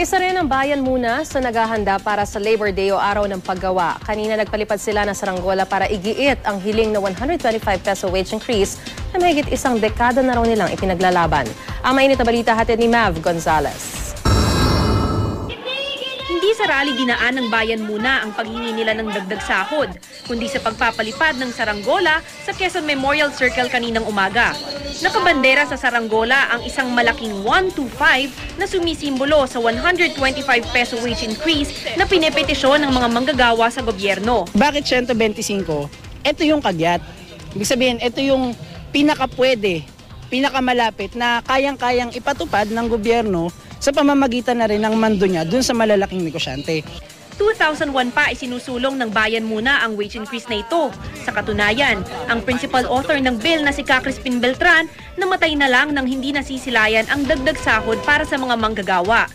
Isa rin ang bayan muna sa naghahanda para sa Labor Day o araw ng paggawa. Kanina nagpalipad sila ng saranggola para igiit ang hiling na 125 peso wage increase na mahigit isang dekada na raw nilang ipinaglalaban. Ang mainit na balita hatid ni Mav Gonzalez. Hindi sa rally dinaan ng bayan muna ang paghingi nila ng dagdag sahod, kundi sa pagpapalipad ng saranggola sa Quezon Memorial Circle kaninang umaga. Nakabandera sa saranggola ang isang malaking 125 na sumisimbolo sa 125 peso wage increase na pinepetisyon ng mga manggagawa sa gobyerno. Bakit 125? Ito yung kagyat. Ibig sabihin, ito yung pinakapwede, pinakamalapit na kayang-kayang ipatupad ng gobyerno sa pamamagitan na rin ng mando niya dun sa malalaking negosyante. 2001 pa isinusulong ng bayan muna ang wage increase na ito. Sa katunayan, ang principal author ng bill na si Crispin Beltran namatay na lang nang hindi nasisilayan ang dagdag sahod para sa mga manggagawa.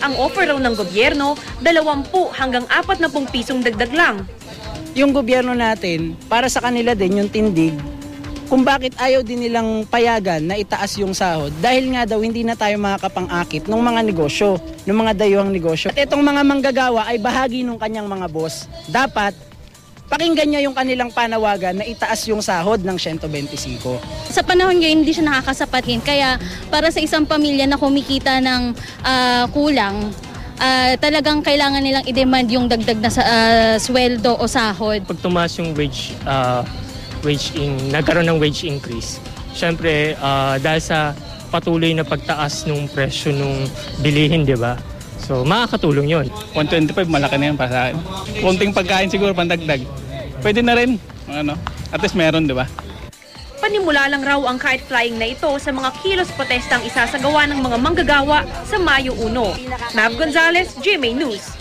Ang offer raw ng gobyerno, 20 hanggang 40 pisong dagdag lang. Yung gobyerno natin, para sa kanila din yung tindig, kung bakit ayaw din nilang payagan na itaas yung sahod dahil nga daw hindi na tayo makakapang-akit ng mga negosyo, ng mga dayuhang negosyo. At itong mga manggagawa ay bahagi ng kanyang mga boss. Dapat pakinggan niya yung kanilang panawagan na itaas yung sahod ng 125. Sa panahon ngayon hindi siya nakakasapatin kaya para sa isang pamilya na kumikita ng kulang, talagang kailangan nilang i-demand yung dagdag na sweldo o sahod. Pag tumaas yung nagkaroon ng wage increase. Siyempre, dahil sa patuloy na pagtaas ng presyo ng bilihin, di ba? So, makakatulong yon. 125, malaki na yan para sa akin. Kunting pagkain siguro, pandagdag. Pwede na rin. At least meron, di ba? Panimula lang raw ang kite flying na ito sa mga kilos protestang isasagawa ng mga manggagawa sa Mayo 1. Mav Gonzalez, GMA News.